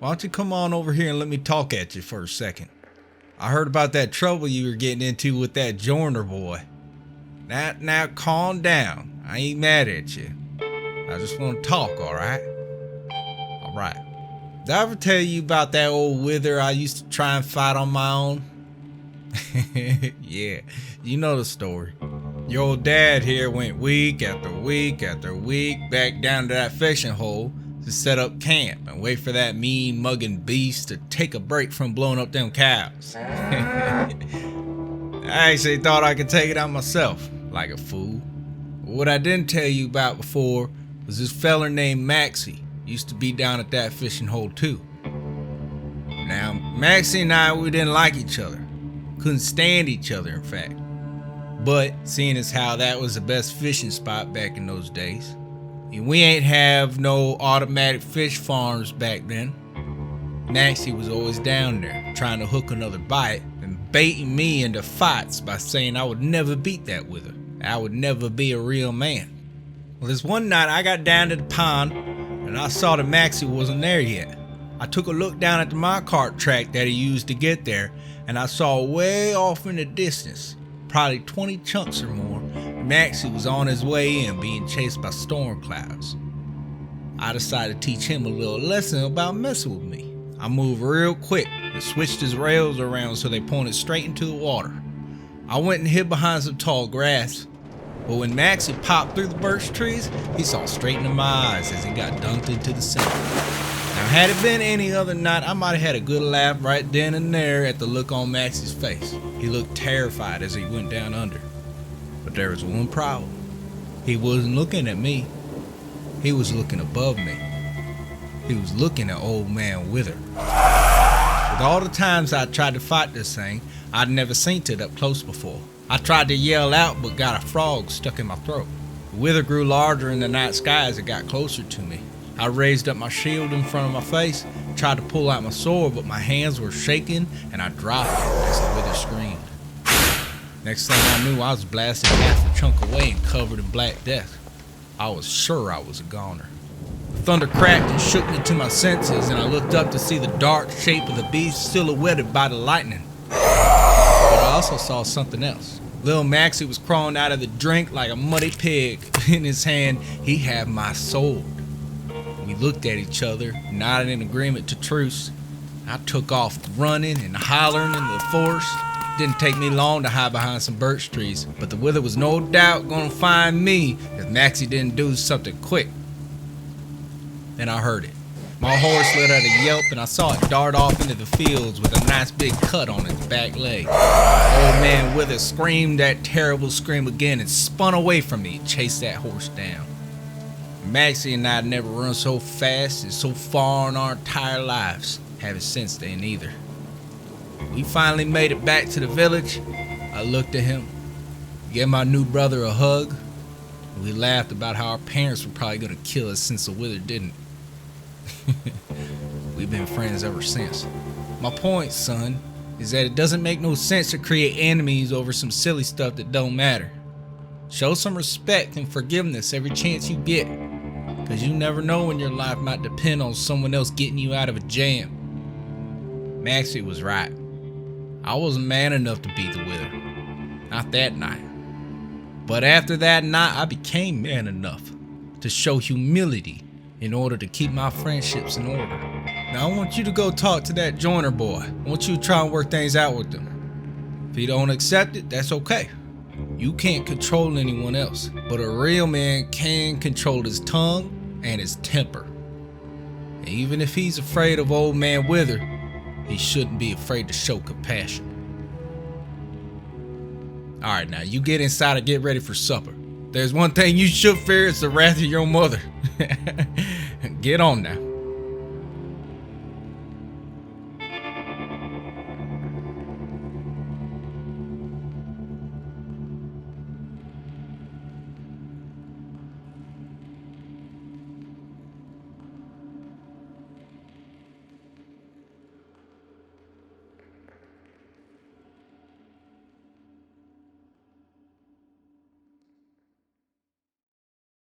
why don't you come on over here and let me talk at you for a second? I heard about that trouble you were getting into with that joiner boy. Now calm down. I ain't mad at you. I just want to talk, alright? Alright. Did I ever tell you about that old wither I used to try and fight on my own? Yeah, you know the story. Your old dad here went week after week after week back down to that fishing hole to set up camp and wait for that mean mugging beast to take a break from blowing up them cows. I actually thought I could take it out myself, like a fool. But what I didn't tell you about before was this feller named Maxie used to be down at that fishing hole too. Now, Maxie and I, we didn't like each other. Couldn't stand each other, in fact. But seeing as how that was the best fishing spot back in those days, and we ain't have no automatic fish farms back then, Maxie was always down there trying to hook another bite and baiting me into fights by saying I would never beat that with her. I would never be a real man. Well, this one night I got down to the pond and I saw that Maxie wasn't there yet. I took a look down at the minecart track that he used to get there, and I saw way off in the distance, probably 20 chunks or more, Maxie was on his way in being chased by storm clouds. I decided to teach him a little lesson about messing with me. I moved real quick and switched his rails around so they pointed straight into the water. I went and hid behind some tall grass, but when Maxie popped through the birch trees, he saw straight into my eyes as he got dunked into the center. Now, had it been any other night, I might have had a good laugh right then and there at the look on Maxie's face. He looked terrified as he went down under. But there was one problem. He wasn't looking at me. He was looking above me. He was looking at old man Wither. With all the times I tried to fight this thing, I'd never seen it up close before. I tried to yell out but got a frog stuck in my throat. The Wither grew larger in the night sky as it got closer to me. I raised up my shield in front of my face, tried to pull out my sword, but my hands were shaking and I dropped it as the Wither screamed. Next thing I knew, I was blasted half a chunk away and covered in black death. I was sure I was a goner. The thunder cracked and shook me to my senses, and I looked up to see the dark shape of the beast silhouetted by the lightning. But I also saw something else. Little Maxie was crawling out of the drink like a muddy pig. In his hand, he had my sword. We looked at each other, nodded in agreement to truce. I took off running and hollering into the forest. Didn't take me long to hide behind some birch trees, but the Wither was no doubt gonna find me if Maxie didn't do something quick. Then I heard it. My horse let out a yelp and I saw it dart off into the fields with a nice big cut on its back leg. Old man Wither screamed that terrible scream again and spun away from me and chased that horse down. Maxie and I never run so fast and so far in our entire lives. Haven't since then either. We finally made it back to the village. I looked at him, gave my new brother a hug, and we laughed about how our parents were probably gonna kill us since the Wither didn't. We've been friends ever since. My point, son, is that it doesn't make no sense to create enemies over some silly stuff that don't matter. Show some respect and forgiveness every chance you get, because you never know when your life might depend on someone else getting you out of a jam. Maxie was right. I wasn't man enough to beat the Wither. Not that night. But after that night, I became man enough to show humility in order to keep my friendships in order. Now I want you to go talk to that joiner boy. I want you to try and work things out with him. If he don't accept it, that's okay. You can't control anyone else, but a real man can control his tongue and his temper. And even if he's afraid of old man Wither, he shouldn't be afraid to show compassion. Alright, now you get inside and get ready for supper. There's one thing you should fear, it's the wrath of your mother. Get on now.